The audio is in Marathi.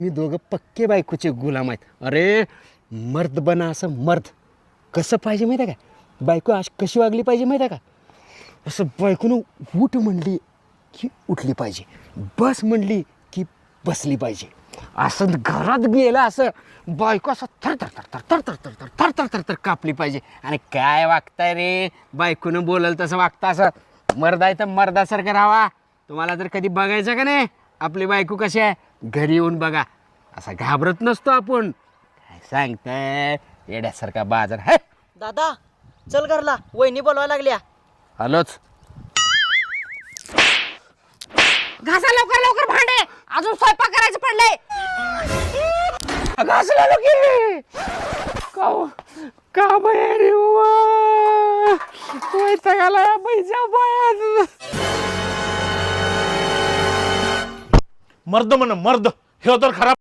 मी दोघं पक्के बायकोचे गुलाम आहेत. अरे मर्द बना असं मर्द कसं पाहिजे माहिती आहे का? बायको अशी कशी वागली पाहिजे माहिती आहे का? असं बायकोनं उठ म्हणली की उठली पाहिजे, बस म्हणली की बसली पाहिजे. असं घरात गेलं असं बायको असं थर थर थर थर थर थर थर थर थर थर थर कापली पाहिजे. आणि काय वागताय रे, बायकोनं बोलल तसं वागता. असं मर्द आहे तर मर्दासारखं राहावा. तुम्हाला जर कधी बघायचं का नाही आपली बायको कशी आहे, घरी येऊन बघा. असा घाबरत नसतो आपण. काय सांगताय येड्यासारखा बाजार है. दादा चल घरला, वहिनी बोलवायला लागल्या. आलोच. घासा लवकर लवकर भांडे, अजून स्वयंपाक करायचं पडलंय. घासला की का बाया रे वैतागाला पैसा बाया. मर्द म्हण मर्द, हे तर खराब.